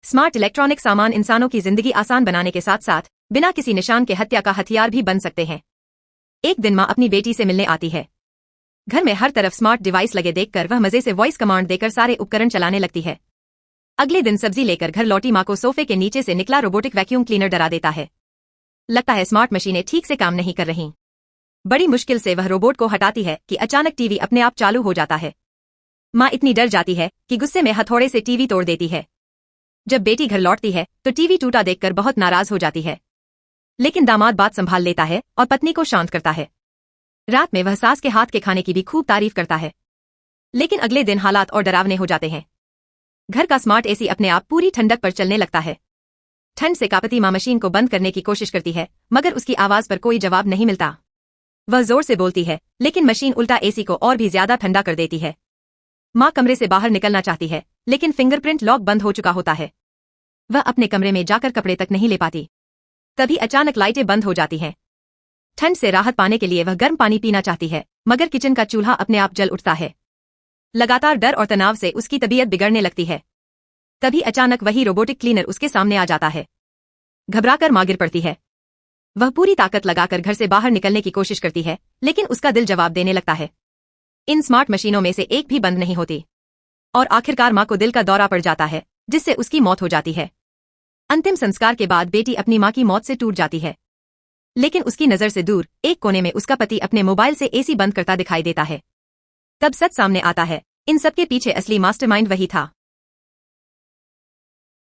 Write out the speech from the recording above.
Smart electronic सामान इंसानों की जिंदगी आसान बनाने के साथ साथ बिना किसी निशान के हत्या का हथियार भी बन सकते हैं। एक दिन माँ अपनी बेटी से मिलने आती है। घर में हर तरफ स्मार्ट डिवाइस लगे देखकर वह मजे से वॉइस कमांड देकर सारे उपकरण चलाने लगती है। अगले दिन सब्जी लेकर घर लौटी माँ को सोफे के नीचे से निकला रोबोटिक वैक्यूम क्लीनर डरा देता है। लगता है स्मार्ट मशीनें ठीक से काम नहीं कर रहीं। बड़ी मुश्किल से वह रोबोट को हटाती है कि अचानक टीवी अपने आप चालू हो जाता है। माँ इतनी डर जाती है कि गुस्से में हथौड़े से टीवी तोड़ देती है। जब बेटी घर लौटती है तो टीवी टूटा देखकर बहुत नाराज हो जाती है, लेकिन दामाद बात संभाल लेता है और पत्नी को शांत करता है। रात में वह सास के हाथ के खाने की भी खूब तारीफ करता है। लेकिन अगले दिन हालात और डरावने हो जाते हैं। घर का स्मार्ट एसी अपने आप पूरी ठंडक पर चलने लगता है। ठंड से कांपती माँ मशीन को बंद करने की कोशिश करती है, मगर उसकी आवाज पर कोई जवाब नहीं मिलता। वह जोर से बोलती है, लेकिन मशीन उल्टा एसी को और भी ज्यादा ठंडा कर देती है। माँ कमरे से बाहर निकलना चाहती है, लेकिन फिंगरप्रिंट लॉक बंद हो चुका होता है। वह अपने कमरे में जाकर कपड़े तक नहीं ले पाती। तभी अचानक लाइटें बंद हो जाती हैं। ठंड से राहत पाने के लिए वह गर्म पानी पीना चाहती है, मगर किचन का चूल्हा अपने आप जल उठता है। लगातार डर और तनाव से उसकी तबीयत बिगड़ने लगती है। तभी अचानक वही रोबोटिक क्लीनर उसके सामने आ जाता है। घबराकर माँ गिर पड़ती है। वह पूरी ताकत लगाकर घर से बाहर निकलने की कोशिश करती है, लेकिन उसका दिल जवाब देने लगता है। इन स्मार्ट मशीनों में से एक भी बंद नहीं होती और आखिरकार माँ को दिल का दौरा पड़ जाता है, जिससे उसकी मौत हो जाती है। अंतिम संस्कार के बाद बेटी अपनी माँ की मौत से टूट जाती है, लेकिन उसकी नजर से दूर एक कोने में उसका पति अपने मोबाइल से एसी बंद करता दिखाई देता है। तब सच सामने आता है, इन सबके पीछे असली मास्टरमाइंड वही था।